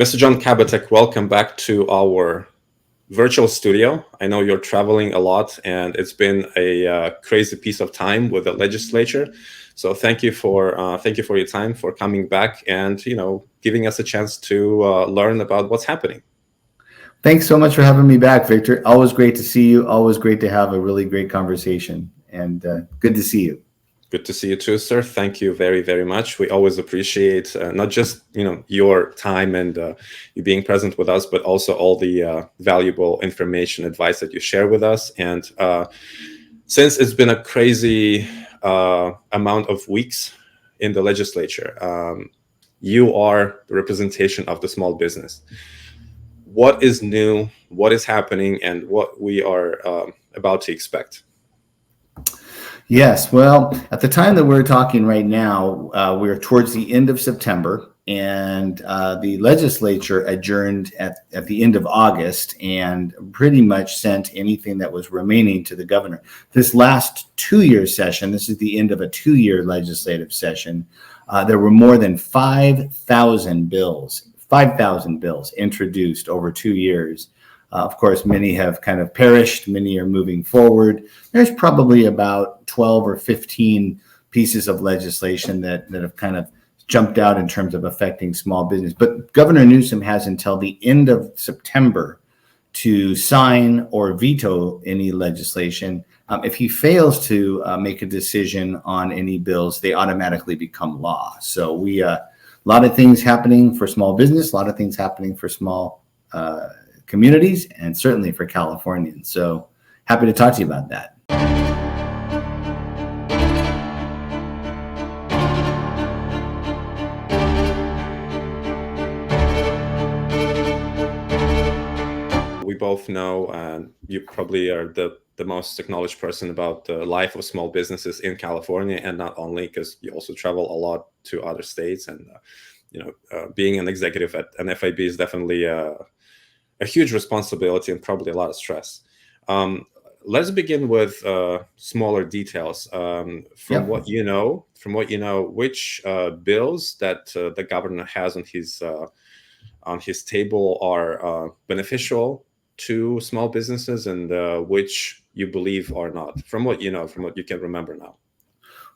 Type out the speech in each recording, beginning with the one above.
Mr. John Kabateck, welcome back to our virtual studio. I know you're traveling a lot, and it's been a crazy piece of time with the legislature. So thank you for your time, for coming back, and giving us a chance to learn about what's happening. Thanks so much for having me back, Victor. Always great to see you. Always great to have a really great conversation, and good to see you. Good to see you too, sir. Thank you very, very much. We always appreciate not just your time and you being present with us, but also all the valuable information, advice that you share with us. And since it's been a crazy amount of weeks in the legislature, you are the representation of the small business. What is new? What is happening? And what we are about to expect? Yes, well, at the time that we're talking right now, we're towards the end of September, and the legislature adjourned at the end of August and pretty much sent anything that was remaining to the governor. This last 2-year session, this is the end of a 2-year legislative session, there were more than 5,000 bills introduced over 2 years. Of course, many have kind of perished. Many are moving forward. There's probably about 12 or 15 pieces of legislation that have kind of jumped out in terms of affecting small business. But Governor Newsom has until the end of September to sign or veto any legislation. If he fails to make a decision on any bills, they automatically become law. So a lot of things happening for small business, a lot of things happening for small communities, and certainly for Californians. So happy to talk to you about that. We both know, and you probably are the most acknowledged person about the life of small businesses in California, and not only, because you also travel a lot to other states, and being an executive at NFIB is definitely a huge responsibility and probably a lot of stress. Let's begin with smaller details. From what you know, which bills that the governor has on his table are beneficial to small businesses, and which you believe are not, from what you know, from what you can remember now?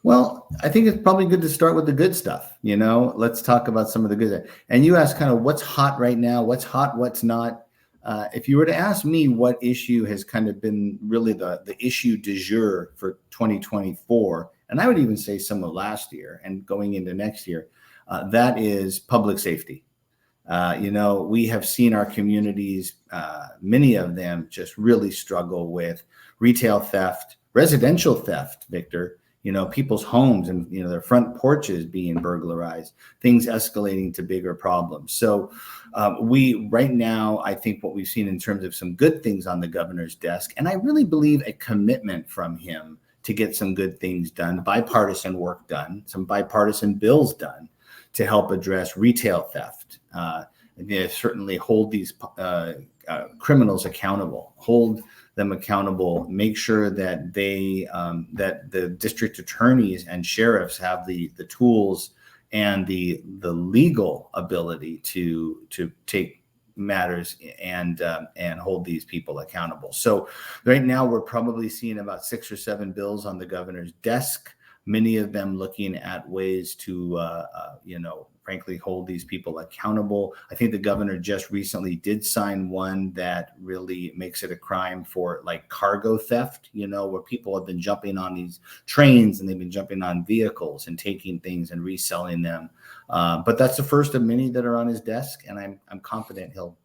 Well, I think it's probably good to start with the good stuff. Let's talk about some of the good. And you asked kind of what's hot right now, what's hot, what's not. If you were to ask me what issue has kind of been really the issue du jour for 2024, and I would even say some of last year and going into next year, that is public safety. We have seen our communities, many of them just really struggle with retail theft, residential theft, Victor. People's homes and, their front porches being burglarized, things escalating to bigger problems. So right now, I think what we've seen in terms of some good things on the governor's desk, and I really believe a commitment from him to get some good things done, bipartisan work done, some bipartisan bills done to help address retail theft. Certainly hold these criminals accountable, hold them accountable, make sure that that the district attorneys and sheriffs have the tools and the legal ability to take matters and hold these people accountable. So right now we're probably seeing about 6 or 7 bills on the governor's desk, many of them looking at ways to frankly hold these people accountable. I think the governor just recently did sign one that really makes it a crime for like cargo theft, where people have been jumping on these trains and they've been jumping on vehicles and taking things and reselling them. But that's the first of many that are on his desk, and I'm confident he'll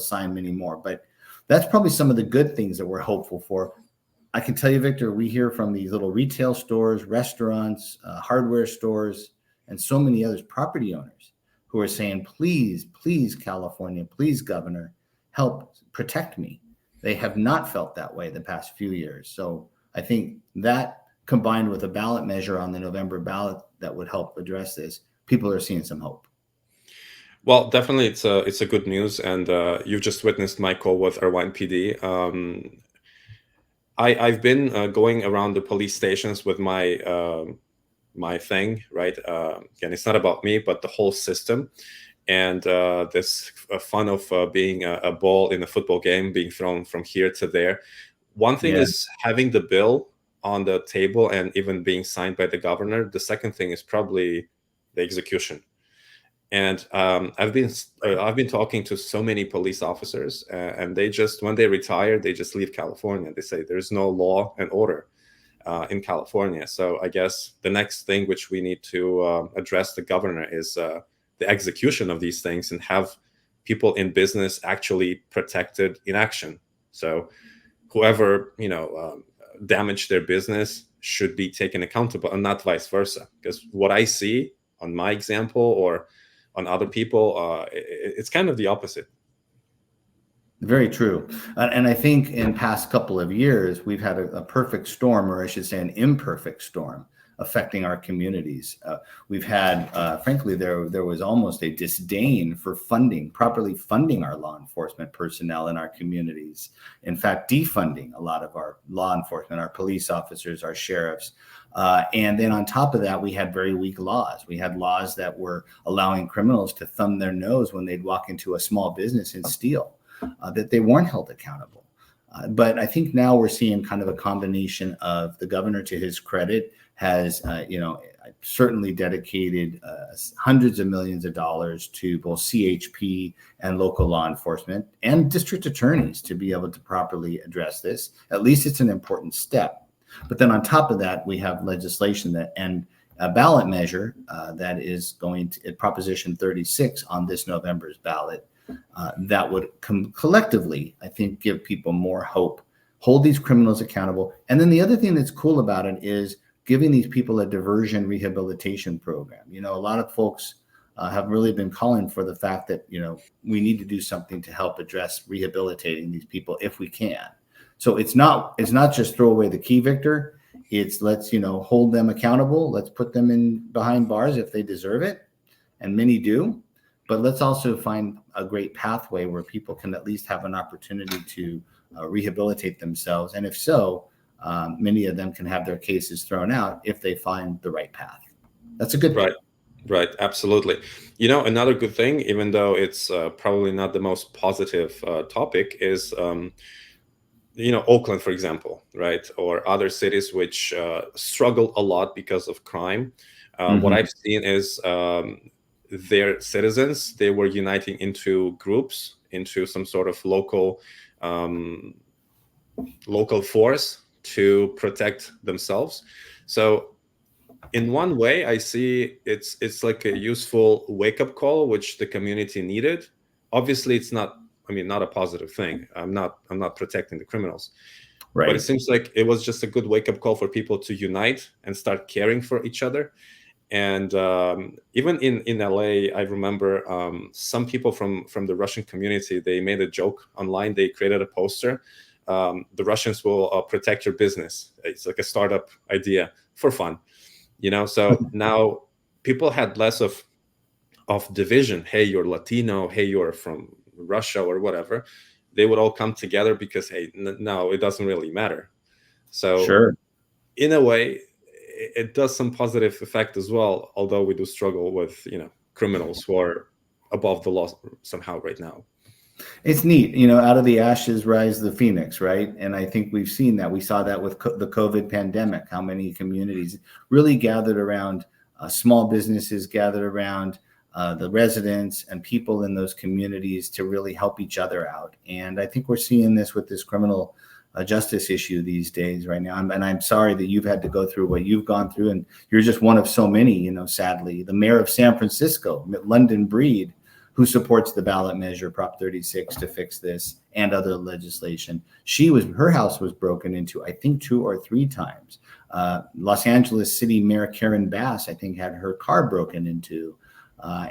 sign many more. But that's probably some of the good things that we're hopeful for. I can tell you, Victor, we hear from these little retail stores, restaurants, hardware stores, and so many others, property owners, who are saying, please, California, please, Governor, help protect me. They have not felt that way the past few years. So I think that, combined with a ballot measure on the November ballot that would help address this, people are seeing some hope. Well, definitely, it's a good news, and you've just witnessed my call with Irvine PD. I've been going around the police stations with my thing, right? Again, it's not about me, but the whole system. and this fun of being a ball in a football game being thrown from here to there. One thing is having the bill on the table and even being signed by the governor. The second thing is probably the execution. And I've been talking to so many police officers, and they just, when they retire, they just leave California. They say there's no law and order in California. So I guess the next thing which we need to address the governor is the execution of these things, and have people in business actually protected in action. So whoever damaged their business should be taken accountable, and not vice versa. Because what I see on my example or on other people, it's kind of the opposite. Very true. And I think in past couple of years, we've had a perfect storm, or I should say an imperfect storm, affecting our communities. We've had, frankly, there was almost a disdain for properly funding our law enforcement personnel in our communities. In fact, defunding a lot of our law enforcement, our police officers, our sheriffs. And then on top of that, we had very weak laws. We had laws that were allowing criminals to thumb their nose when they'd walk into a small business and steal, that they weren't held accountable. But I think now we're seeing kind of a combination of the governor, to his credit, has certainly dedicated hundreds of millions of dollars to both CHP and local law enforcement and district attorneys to be able to properly address this. At least it's an important step. But then on top of that, we have legislation and a ballot measure that is going to Proposition 36 on this November's ballot that would collectively, I think, give people more hope, hold these criminals accountable. And then the other thing that's cool about it is giving these people a diversion rehabilitation program. A lot of folks have really been calling for the fact that, we need to do something to help address rehabilitating these people if we can. So it's not just throw away the key, Victor. It's let's, hold them accountable. Let's put them behind bars if they deserve it. And many do. But let's also find a great pathway where people can at least have an opportunity to rehabilitate themselves. And if so, many of them can have their cases thrown out if they find the right path. That's a good thing. Right. Absolutely. Another good thing, even though it's probably not the most positive topic, is, Oakland, for example, right? Or other cities which struggle a lot because of crime. What I've seen is their citizens, they were uniting into groups, into some sort of local force to protect themselves. So in one way, I see it's like a useful wake-up call which the community needed. Obviously, it's not a positive thing. I'm not protecting the criminals. Right. But it seems like it was just a good wake-up call for people to unite and start caring for each other. And even in LA, I remember some people from the Russian community, they made a joke online. They created a poster. The Russians will protect your business. It's like a startup idea for fun, So now people had less of division. Hey, you're Latino. Hey, you're from Russia or whatever. They would all come together because, hey, no, it doesn't really matter. So sure. In a way, it does some positive effect as well, although we do struggle with, criminals who are above the law somehow right now. It's neat, out of the ashes rise the phoenix, right? And I think we've seen that. We saw that with the COVID pandemic, how many communities really gathered around small businesses, gathered around the residents and people in those communities to really help each other out. And I think we're seeing this with this criminal justice issue these days right now. And I'm sorry that you've had to go through what you've gone through, and you're just one of so many, sadly. The mayor of San Francisco, London Breed, who supports the ballot measure, Prop 36, to fix this and other legislation. Her house was broken into, I think, 2 or 3 times. Los Angeles City Mayor Karen Bass, I think, had her car broken into.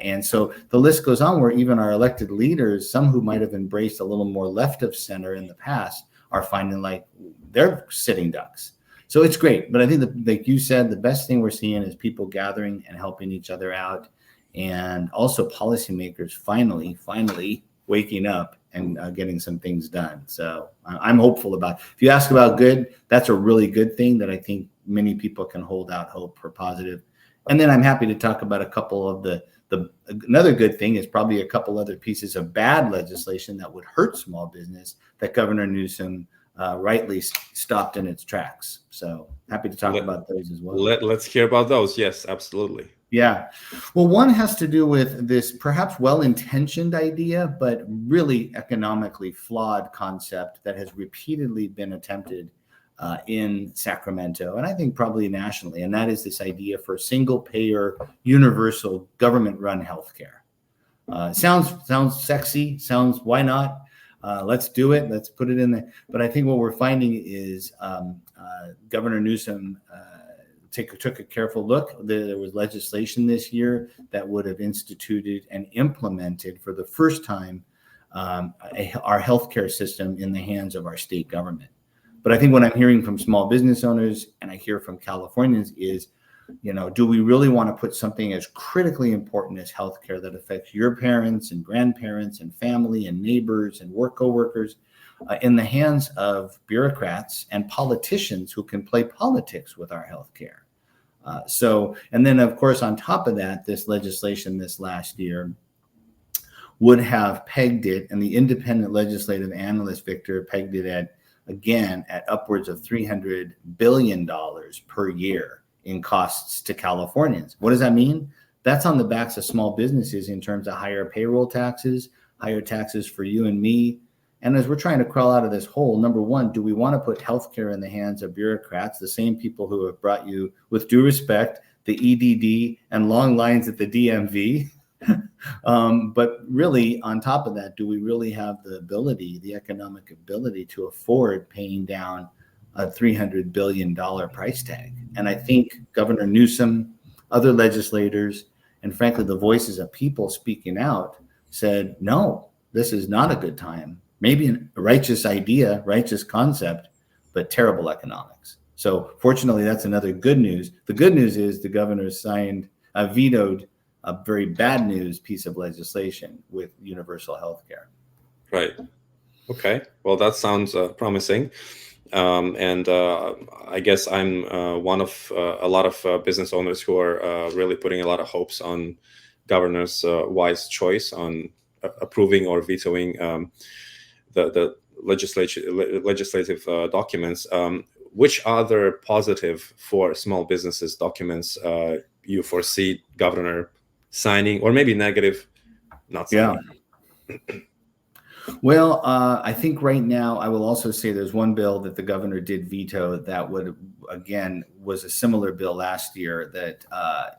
And so the list goes on, where even our elected leaders, some who might have embraced a little more left of center in the past, are finding like they're sitting ducks. So it's great. But I think like you said, the best thing we're seeing is people gathering and helping each other out. And also policymakers finally waking up and getting some things done. So I'm hopeful about it. If you ask about good, that's a really good thing that I think many people can hold out hope for positive. And then I'm happy to talk about a couple of the Another good thing is probably a couple other pieces of bad legislation that would hurt small business that Governor Newsom rightly stopped in its tracks. So happy to talk about those as well. Let's hear about those. Yes, absolutely. Yeah. Well, one has to do with this perhaps well-intentioned idea, but really economically flawed concept that has repeatedly been attempted in Sacramento, and I think probably nationally, and that is this idea for single-payer, universal, government-run healthcare. Sounds sexy. Sounds, why not? Let's do it. Let's put it in there. But I think what we're finding is Governor Newsom took a careful look. There was legislation this year that would have instituted and implemented for the first time our healthcare system in the hands of our state government. But I think what I'm hearing from small business owners and I hear from Californians is, do we really want to put something as critically important as healthcare that affects your parents and grandparents and family and neighbors and coworkers in the hands of bureaucrats and politicians who can play politics with our healthcare? And then of course, on top of that, this legislation this last year would have pegged it, and the independent legislative analyst, Victor, pegged it at upwards of $300 billion per year in costs to Californians. What does that mean? That's on the backs of small businesses in terms of higher payroll taxes, higher taxes for you and me. And as we're trying to crawl out of this hole, number one, do we want to put healthcare in the hands of bureaucrats, the same people who have brought you, with due respect, the EDD and long lines at the DMV? But really, on top of that, do we really have the economic ability to afford paying down a $300 billion price tag? And I think Governor Newsom, other legislators, and frankly, the voices of people speaking out said, no, this is not a good time. Maybe a righteous idea, righteous concept, but terrible economics. So fortunately, that's another good news. The good news is the governor vetoed a very bad news piece of legislation with universal health care. Right. Okay. Well, that sounds promising. And I guess I'm one of a lot of business owners who are really putting a lot of hopes on governor's wise choice on approving or vetoing the legislative documents. Which other positive for small businesses documents you foresee governor signing, or maybe negative, not signing? Yeah. Well, I think right now I will also say there's one bill that the governor did veto that was a similar bill last year that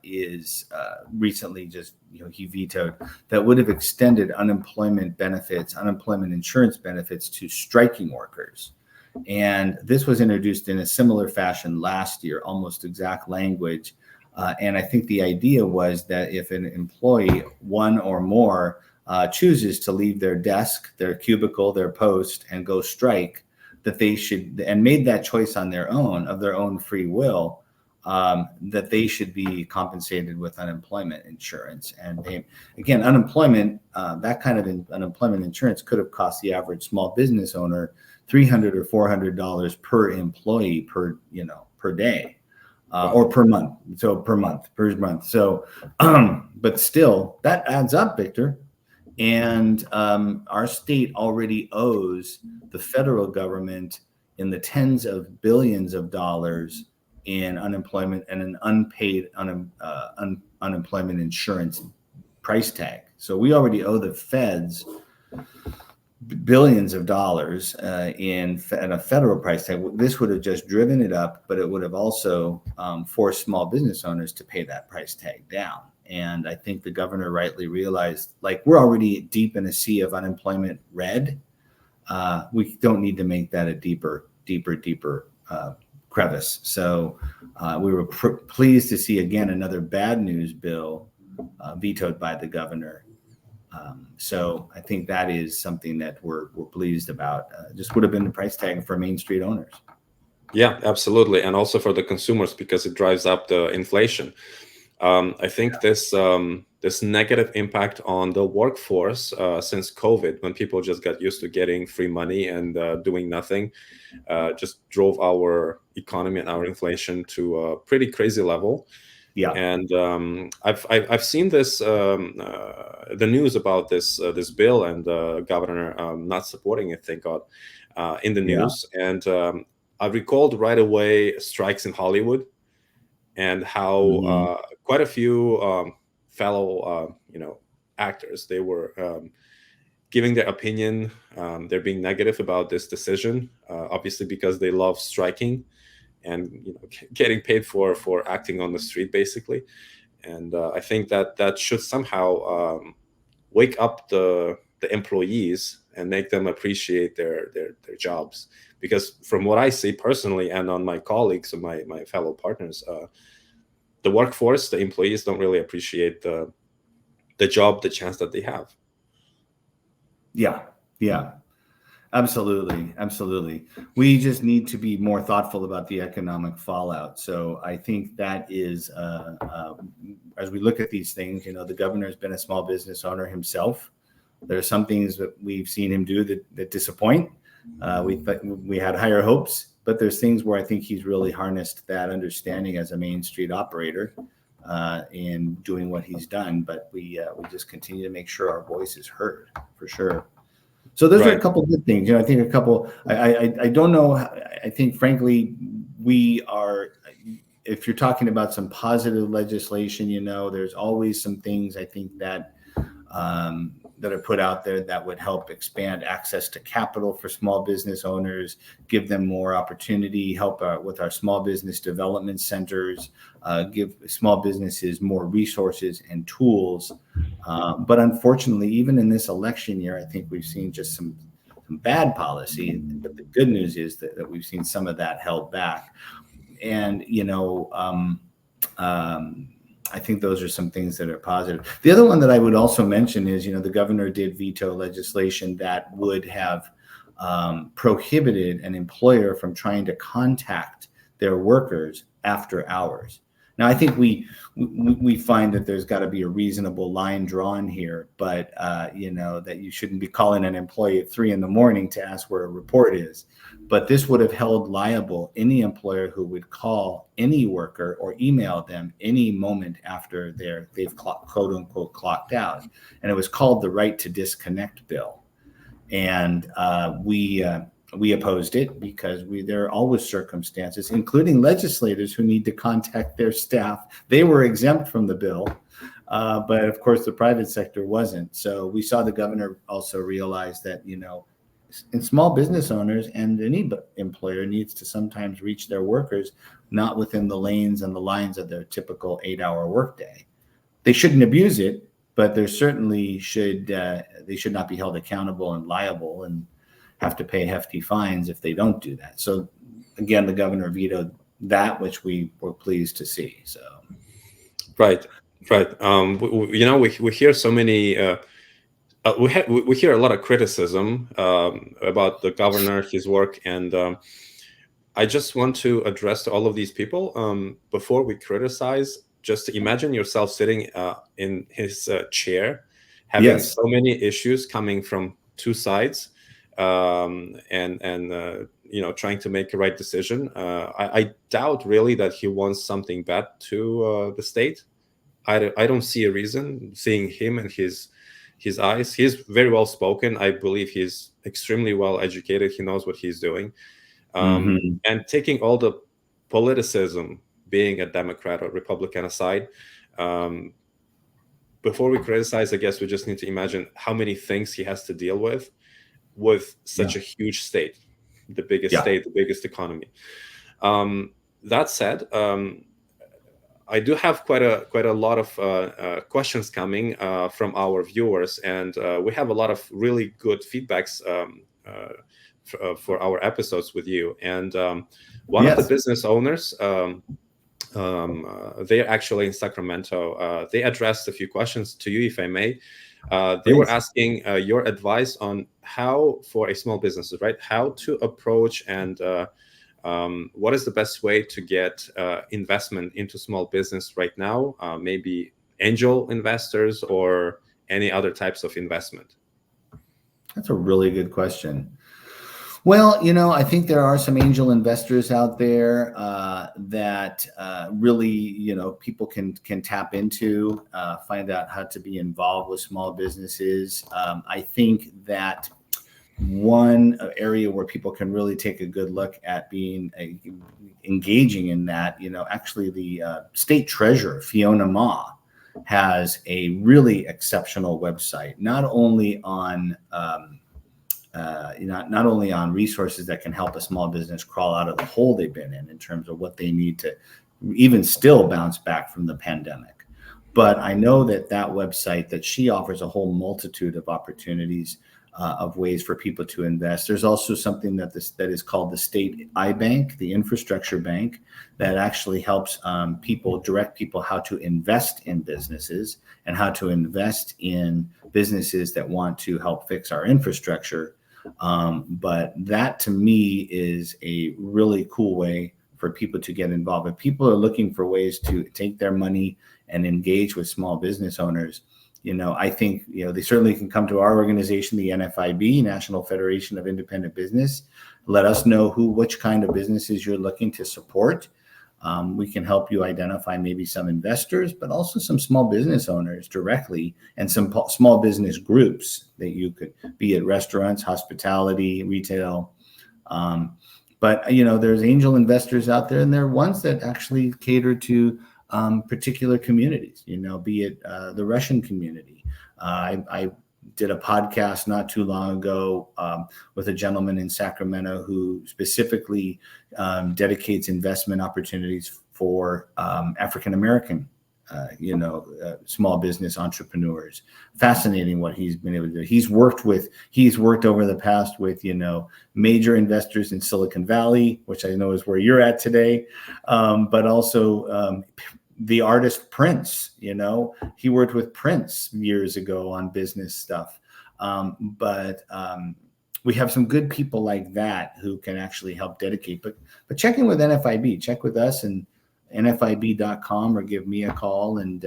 is recently just, he vetoed, that would have extended unemployment insurance benefits to striking workers. And this was introduced in a similar fashion last year, almost exact language. And I think the idea was that if an employee, one or more, chooses to leave their desk, their cubicle, their post, and go strike, that they should, and made that choice on their own, of their own free will, that they should be compensated with unemployment insurance. And unemployment, that kind of unemployment insurance could have cost the average small business owner $300 or $400 per employee per day. Or per month. So per month. So, but still, that adds up, Victor. And our state already owes the federal government in the tens of billions of dollars in unemployment and an unpaid unemployment insurance price tag. So we already owe the feds billions of dollars in a federal price tag. This would have just driven it up, but it would have also forced small business owners to pay that price tag down. And I think the governor rightly realized, we're already deep in a sea of unemployment red. We don't need to make that a deeper crevice. So we were pleased to see, again, another bad news bill vetoed by the governor. So I think that is something that we're pleased about. Just would have been the price tag for Main Street owners. Yeah, absolutely. And also for the consumers, because it drives up the inflation. I think this negative impact on the workforce since COVID, when people just got used to getting free money and doing nothing, just drove our economy and our inflation to a pretty crazy level. Yeah. And I've seen this the news about this bill, and the governor not supporting it, thank God, in the Yeah. news. And I recalled right away strikes in Hollywood, and how Mhm. quite a few fellow actors, they were giving their opinion. They're being negative about this decision, obviously because they love striking and getting paid for acting on the street, basically. And I think that should somehow wake up the employees and make them appreciate their jobs. Because from what I see personally, and on my colleagues and my fellow partners, the workforce, the employees don't really appreciate the job, the chance that they have. Yeah. Yeah. Absolutely. Absolutely. We just need to be more thoughtful about the economic fallout. So I think that is, as we look at these things, the governor has been a small business owner himself. There are some things that we've seen him do that disappoint. We had higher hopes, but there's things where I think he's really harnessed that understanding as a Main Street operator in doing what he's done. But we just continue to make sure our voice is heard, for sure. So those are a couple of good things. I think a couple. I don't know. I think, frankly, we are. If you're talking about some positive legislation, there's always some things I think that that are put out there that would help expand access to capital for small business owners, give them more opportunity, help with our small business development centers, give small businesses more resources and tools. But unfortunately, even in this election year, I think we've seen just some bad policy. But the good news is that we've seen some of that held back. And, I think those are some things that are positive. The other one that I would also mention is, the governor did veto legislation that would have prohibited an employer from trying to contact their workers after hours. Now, I think we find that there's got to be a reasonable line drawn here, but that you shouldn't be calling an employee at 3 a.m. to ask where a report is. But this would have held liable any employer who would call any worker or email them any moment after they've quote unquote clocked out, and it was called the Right to Disconnect bill, and we opposed it because there are always circumstances, including legislators, who need to contact their staff. They were exempt from the bill, but of course the private sector wasn't. So we saw the governor also realize that, and small business owners and any employer needs to sometimes reach their workers not within the lanes and the lines of their typical 8-hour workday. They shouldn't abuse it, but there certainly they should not be held accountable and liable and have to pay hefty fines if they don't do that. So again, the governor vetoed that, which we were pleased to see. So Right. We hear so many. We hear a lot of criticism about the governor, his work, and I just want to address to all of these people, before we criticize. Just imagine yourself sitting in his chair, having yes, so many issues coming from two sides, and trying to make a right decision. I doubt really that he wants something bad to the state. I don't see a reason, seeing him and his eyes. He's very well spoken. I believe he's extremely well educated. He knows what he's doing. And taking all the politicism, being a Democrat or Republican aside, before we criticize, I guess we just need to imagine how many things he has to deal with such a huge state, the biggest state, the biggest economy. That said, I do have quite a lot of questions coming from our viewers, and we have a lot of really good feedbacks for our episodes with you. And one of the business owners, they're actually in Sacramento. They addressed a few questions to you, if I may. They were asking your advice on how, for a small business, right, how to approach and what is the best way to get investment into small business right now? Maybe angel investors or any other types of investment? That's a really good question. Well, I think there are some angel investors out there that really, people can tap into, find out how to be involved with small businesses. I think that one area where people can really take a good look at being engaging in that, actually the state treasurer, Fiona Ma, has a really exceptional website, not only on not only on resources that can help a small business crawl out of the hole they've been in terms of what they need to even still bounce back from the pandemic. But I know that website, that she offers a whole multitude of opportunities of ways for people to invest. There's also something that is called the State iBank, the infrastructure bank, that actually helps direct people how to invest in businesses and how to invest in businesses that want to help fix our infrastructure. But that to me is a really cool way for people to get involved. If people are looking for ways to take their money and engage with small business owners, I think, they certainly can come to our organization, the NFIB, National Federation of Independent Business. Let us know which kind of businesses you're looking to support. We can help you identify maybe some investors, but also some small business owners directly, and some small business groups that you could be at restaurants, hospitality, retail. But there's angel investors out there, and there are ones that actually cater to particular communities, be it the Russian community. I did a podcast not too long ago with a gentleman in Sacramento who specifically dedicates investment opportunities for African American small business entrepreneurs. Fascinating what he's been able to do. He's worked over the past with, major investors in Silicon Valley, which I know is where you're at today. But also the artist Prince, he worked with Prince years ago on business stuff. But we have some good people like that who can actually help dedicate, but check in with NFIB, check with us and NFIB.com, or give me a call, and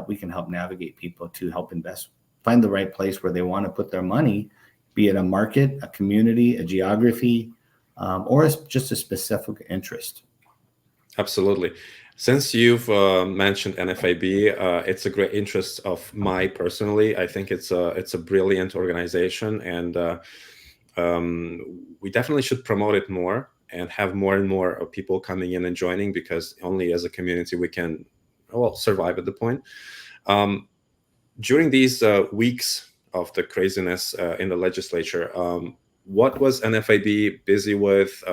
we can help navigate people to help invest, find the right place where they want to put their money, be it a market, a community, a geography, or just a specific interest. Absolutely. Since you've mentioned NFIB, it's a great interest of mine personally. I think it's a brilliant organization, and we definitely should promote it more and have more and more people coming in and joining, because only as a community we can, survive at the point. During these weeks of the craziness in the legislature, what was NFIB busy with?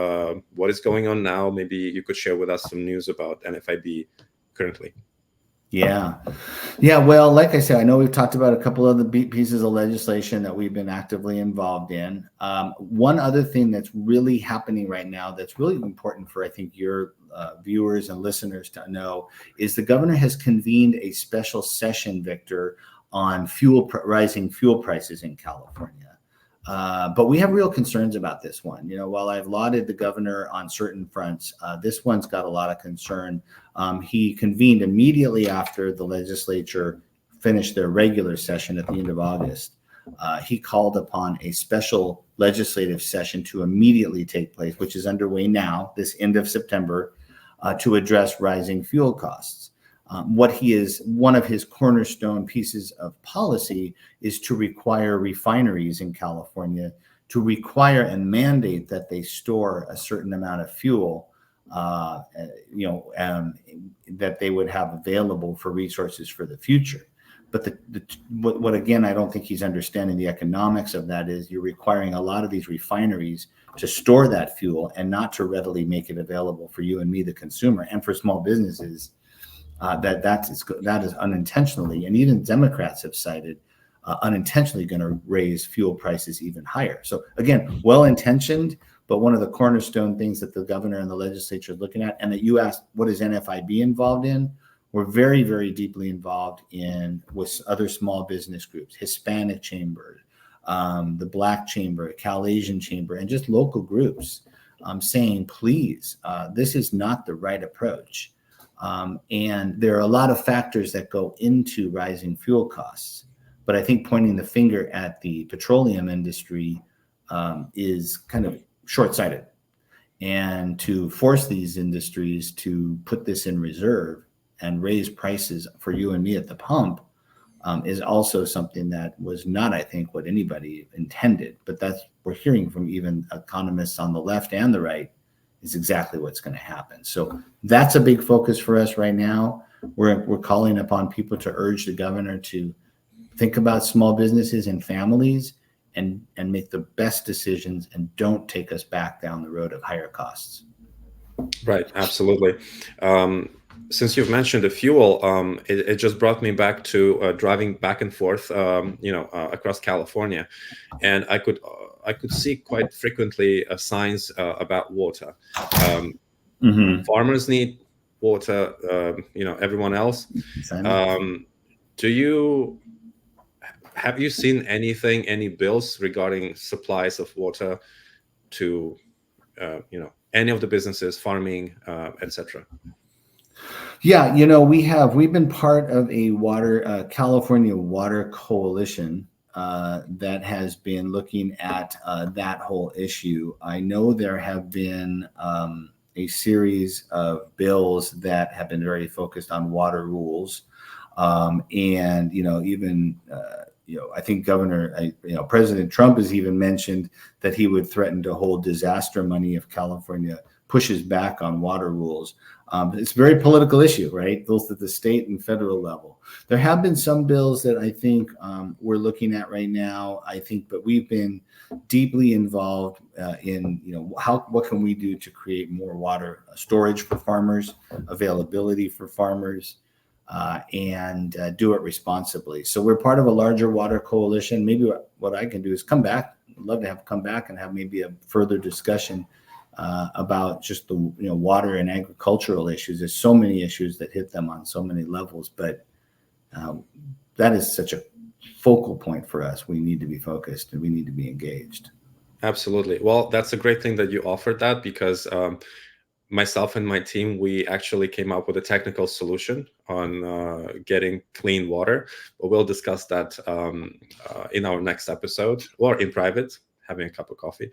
What is going on now? Maybe you could share with us some news about NFIB currently. Yeah. Well, like I said, I know we've talked about a couple of the pieces of legislation that we've been actively involved in. One other thing that's really happening right now that's really important for, I think, your viewers and listeners to know is the governor has convened a special session, Victor, on rising fuel prices in California. But we have real concerns about this one. While I've lauded the governor on certain fronts, this one's got a lot of concern. He convened immediately after the legislature finished their regular session at the end of August. He called upon a special legislative session to immediately take place, which is underway now, this end of September, to address rising fuel costs. One of his cornerstone pieces of policy is to require refineries in California to require and mandate that they store a certain amount of fuel, that they would have available for resources for the future. But what again, I don't think he's understanding the economics of that is you're requiring a lot of these refineries to store that fuel and not to readily make it available for you and me, the consumer, and for small businesses. That is unintentionally, and even Democrats have cited, unintentionally going to raise fuel prices even higher. So again, well-intentioned, but one of the cornerstone things that the governor and the legislature is looking at, and that you asked, what is NFIB involved in? We're very, very deeply involved with other small business groups, Hispanic Chamber, the Black Chamber, Cal Asian Chamber, and just local groups saying, please, this is not the right approach. And there are a lot of factors that go into rising fuel costs. But I think pointing the finger at the petroleum industry is kind of short-sighted. And to force these industries to put this in reserve and raise prices for you and me at the pump is also something that was not, I think, what anybody intended. But that's, we're hearing from even economists on the left and the right, is exactly what's going to happen. So that's a big focus for us right now. We're calling upon people to urge the governor to think about small businesses and families and make the best decisions, and don't take us back down the road of higher costs. Right, absolutely. Since you've mentioned the fuel, it just brought me back to driving back and forth, across California, and I could see quite frequently signs about water. Farmers need water, everyone else. Have you seen any bills regarding supplies of water to any of the businesses, farming, etc.? Yeah, we've been part of a California Water Coalition that has been looking at that whole issue. I know there have been a series of bills that have been very focused on water rules, and I think President Trump has even mentioned that he would threaten to hold disaster money if California pushes back on water rules. It's a very political issue, right? Both at the state and federal level. There have been some bills that I think we're looking at right now. But we've been deeply involved in, what can we do to create more water storage for farmers, availability for farmers, and do it responsibly. So we're part of a larger water coalition. Maybe what I can do is come back. I'd love to come back and have maybe a further discussion about just the water and agricultural issues. There's so many issues that hit them on so many levels, but that is such a focal point for us. We need to be focused and we need to be engaged. Absolutely. Well, that's a great thing that you offered that, because myself and my team, we actually came up with a technical solution on getting clean water, but we'll discuss that in our next episode, or in private, having a cup of coffee.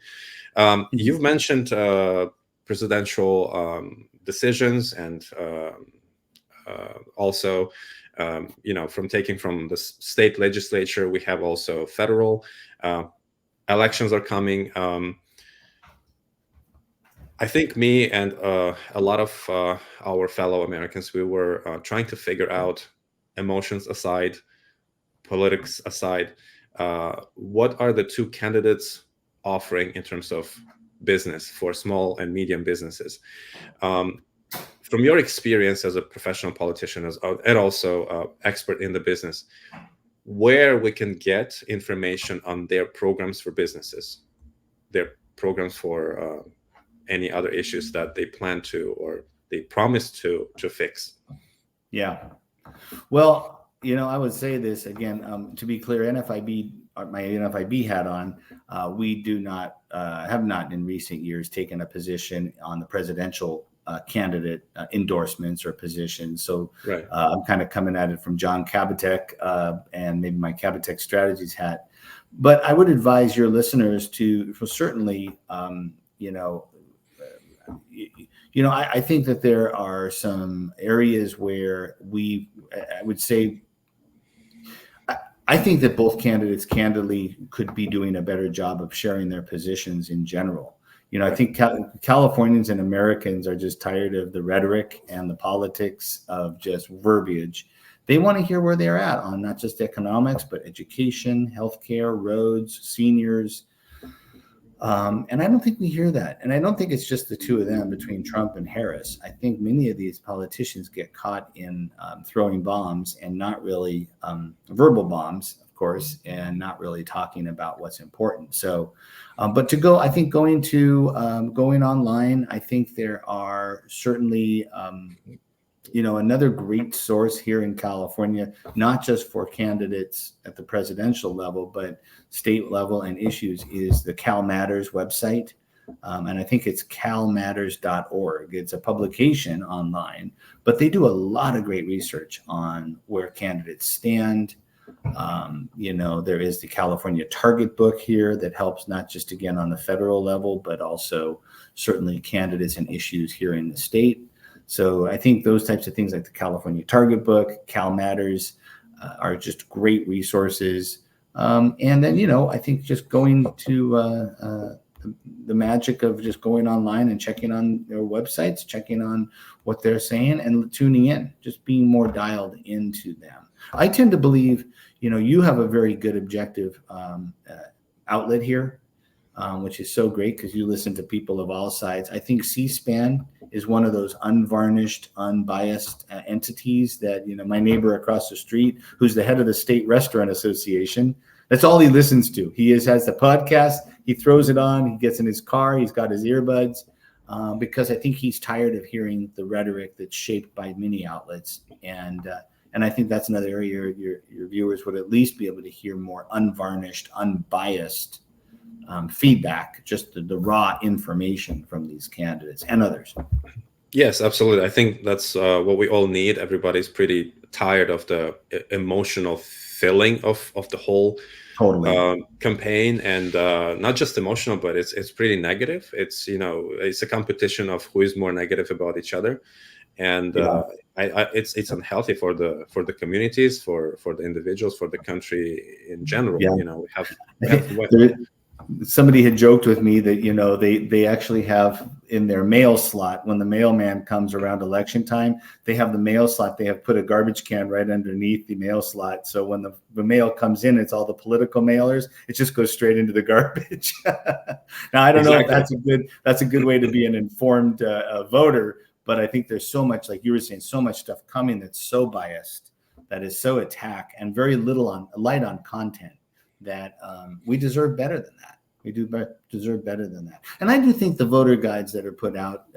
You've mentioned presidential decisions, and also, from the state legislature, we have also federal elections are coming. I think me and a lot of our fellow Americans, we were trying to figure out, emotions aside, politics aside, what are the two candidates offering in terms of business for small and medium businesses. From your experience as a professional politician and also expert in the business, where we can get information on their programs for businesses, their programs for any other issues that they plan to or they promise to fix. Yeah. Well, I would say this again, to be clear, NFIB, my NFIB hat on, we do not, have not in recent years taken a position on the presidential candidate endorsements or positions. So right. I'm kind of coming at it from John Kabateck and maybe my Kabateck Strategies hat. But I would advise your listeners to certainly, I think that there are some areas where I would say, I think that both candidates candidly could be doing a better job of sharing their positions in general. I think Californians and Americans are just tired of the rhetoric and the politics of just verbiage. They want to hear where they're at on not just economics, but education, healthcare, roads, seniors. And I don't think we hear that. And I don't think it's just the two of them between Trump and Harris. I think many of these politicians get caught in throwing bombs and not really verbal bombs, of course, and not really talking about what's important. So, but going online, I think there are certainly, another great source here in California, not just for candidates at the presidential level, but state level and issues, is the Cal Matters website. And I think it's calmatters.org. It's a publication online, but they do a lot of great research on where candidates stand, There is the California Target Book here that helps not just, again, on the federal level, but also certainly candidates and issues here in the state. So I think those types of things like the California Target Book, Cal Matters, are just great resources. And then, I think just going to the magic of just going online and checking on their websites, checking on what they're saying and tuning in, just being more dialed into them. I tend to believe, you have a very good objective outlet here, which is so great because you listen to people of all sides. I think C-SPAN is one of those unvarnished, unbiased entities that, my neighbor across the street, who's the head of the State Restaurant Association, that's all he listens to. He has the podcast, he throws it on, he gets in his car, he's got his earbuds, because I think he's tired of hearing the rhetoric that's shaped by many outlets. And I think that's another area your viewers would at least be able to hear more unvarnished, unbiased feedback, just the raw information from these candidates and others. Yes, absolutely. I think that's what we all need. Everybody's pretty tired of the emotional filling of the whole campaign, and not just emotional, but it's pretty negative. It's it's a competition of who is more negative about each other, and it's unhealthy for the communities, for the individuals, for the country in general. We have somebody had joked with me that they actually have in their mail slot, when the mailman comes around election time, they have the mail slot, they have put a garbage can right underneath the mail slot, so when the mail comes in, it's all the political mailers, it just goes straight into the garbage. Now I don't know if that's a good way to be an informed voter, but I think there's so much, like you were saying, so much stuff coming that's so biased, that is so attack, and very little light on content, that we deserve better than that. We deserve better than that. And I do think the voter guides that are put out,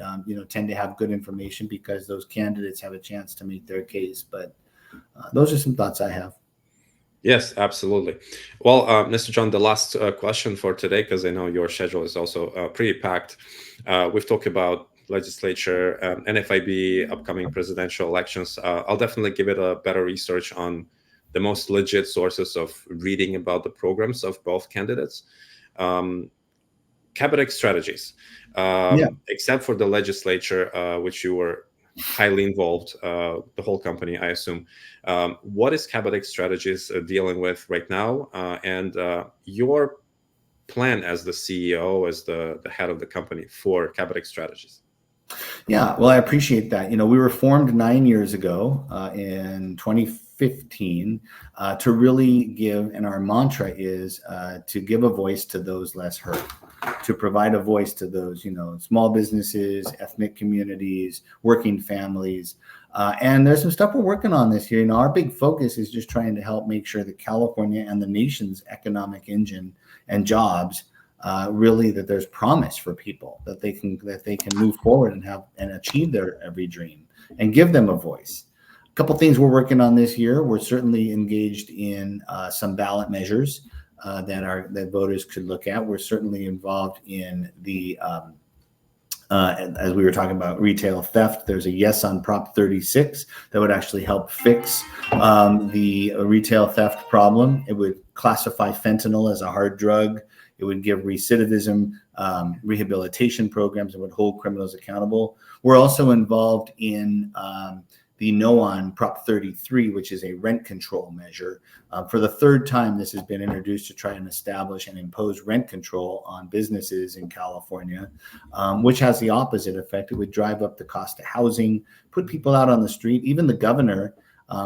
tend to have good information because those candidates have a chance to make their case. But those are some thoughts I have. Yes, absolutely. Well, Mr. John, the last question for today, because I know your schedule is also pretty packed. We've talked about legislature, NFIB, upcoming presidential elections. I'll definitely give it a better research on the most legit sources of reading about the programs of both candidates. Kabateck Strategies, except for the legislature, which you were highly involved, the whole company, I assume. What is Kabateck Strategies dealing with right now, and your plan as the CEO, as the head of the company for Kabateck Strategies? Yeah, well, I appreciate that. We were formed 9 years ago in 2015 to really give, and our mantra is to give a voice to those less heard, to provide a voice to those, small businesses, ethnic communities, working families. And there's some stuff we're working on this year. Our big focus is just trying to help make sure that California and the nation's economic engine and jobs really, that there's promise for people, that they can move forward and achieve their every dream, and give them a voice. A couple things we're working on this year. We're certainly engaged in some ballot measures that voters could look at. We're certainly involved in the as we were talking about retail theft. There's a yes on Prop 36 that would actually help fix the retail theft problem. It would classify fentanyl as a hard drug. It would give recidivism rehabilitation programs and would hold criminals accountable. We're also involved in the no on Prop 33, which is a rent control measure. For the third time, this has been introduced to try and establish and impose rent control on businesses in California, which has the opposite effect. It would drive up the cost of housing, put people out on the street. Even the governor,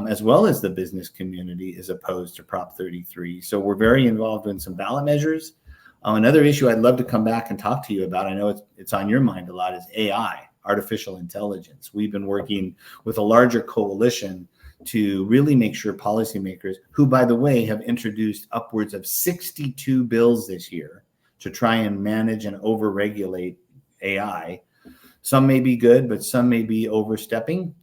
as well as the business community, is opposed to Prop 33. So we're very involved in some ballot measures. Another issue I'd love to come back and talk to you about, I know it's on your mind a lot, is AI, artificial intelligence. We've been working with a larger coalition to really make sure policymakers, who, by the way, have introduced upwards of 62 bills this year to try and manage and overregulate AI. Some may be good, but some may be overstepping,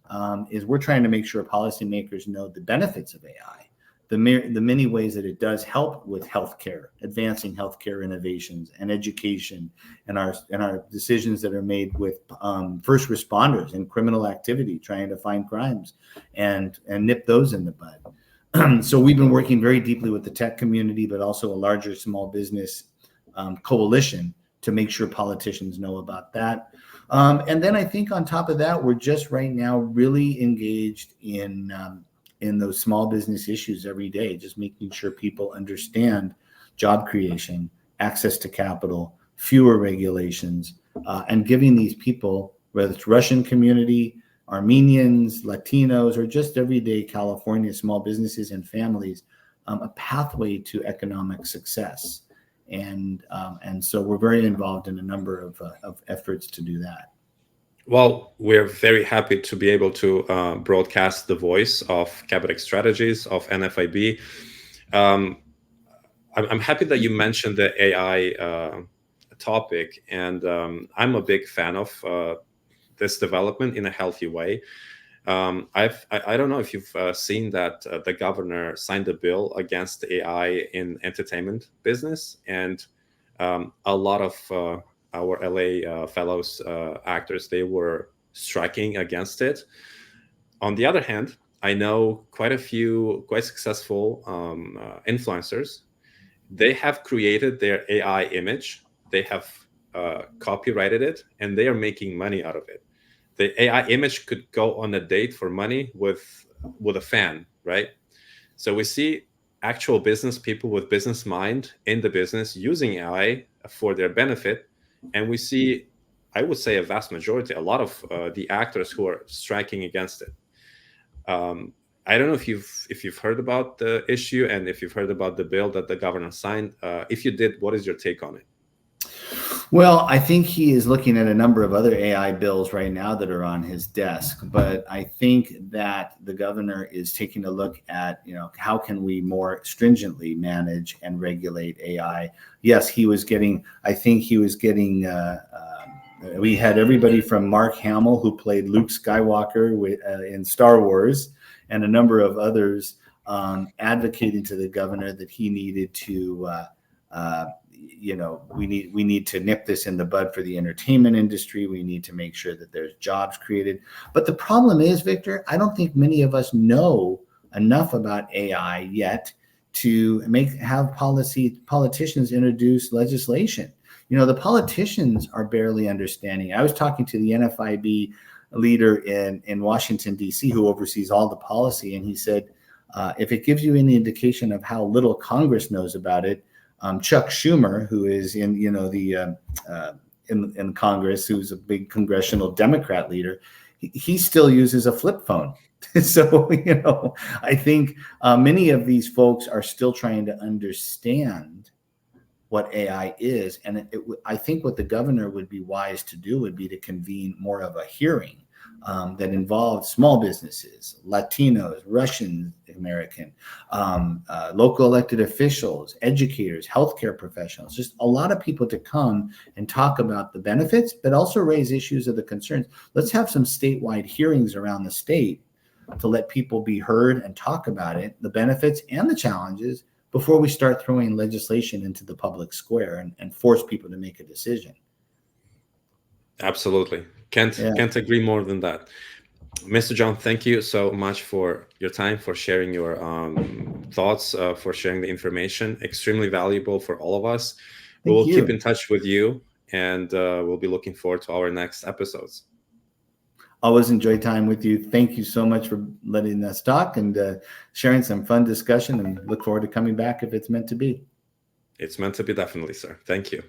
is we're trying to make sure policymakers know the benefits of AI. The many ways that it does help with healthcare, advancing healthcare innovations and education, and our decisions that are made with first responders and criminal activity, trying to find crimes and nip those in the bud. So we've been working very deeply with the tech community, but also a larger small business coalition to make sure politicians know about that. And then I think on top of that, we're just right now really engaged in those small business issues every day, just making sure people understand job creation, access to capital, fewer regulations, and giving these people, whether it's Russian community, Armenians, Latinos, or just everyday California small businesses and families, a pathway to economic success. And so we're very involved in a number of efforts to do that. Well, we're very happy to be able to broadcast the voice of Kabateck Strategies, of NFIB. I'm happy that you mentioned the AI topic, and I'm a big fan of this development in a healthy way. I don't know if you've seen that the governor signed a bill against AI in entertainment business, and a lot of our LA fellows actors, they were striking against it. On the other hand, I know quite a few quite successful influencers. They have created their AI image, they have copyrighted it, and they are making money out of it. The AI image could go on a date for money with a fan, right? So we see actual business people with business mind in the business using AI for their benefit, and we see, I would say, a vast majority, a lot of the actors who are striking against it. I don't know if you've heard about the issue and if you've heard about the bill that the governor signed. If you did, what is your take on it? Well, I think he is looking at a number of other AI bills right now that are on his desk, but I think that the governor is taking a look at, how can we more stringently manage and regulate AI? Yes, we had everybody from Mark Hamill, who played Luke Skywalker in Star Wars, and a number of others advocating to the governor that he needed to we need to nip this in the bud for the entertainment industry. We need to make sure that there's jobs created. But the problem is, Victor, I don't think many of us know enough about AI yet to have politicians introduce legislation. The politicians are barely understanding. I was talking to the NFIB leader in Washington, D.C., who oversees all the policy, and he said, if it gives you any indication of how little Congress knows about it, Chuck Schumer, who is in in Congress, who's a big congressional Democrat leader, he still uses a flip phone. So I think many of these folks are still trying to understand what AI is, and I think what the governor would be wise to do would be to convene more of a hearing that involved small businesses, Latinos, Russian American, local elected officials, educators, healthcare professionals, just a lot of people to come and talk about the benefits, but also raise issues of the concerns. Let's have some statewide hearings around the state to let people be heard and talk about it, the benefits and the challenges, before we start throwing legislation into the public square and force people to make a decision. Absolutely. Can't agree more than that. Mr. John, thank you so much for your time, for sharing your thoughts, for sharing the information. Extremely valuable for all of us. We will keep in touch with you, and we'll be looking forward to our next episodes. Always enjoy time with you. Thank you so much for letting us talk and sharing some fun discussion, and look forward to coming back if it's meant to be. It's meant to be, definitely, sir. Thank you.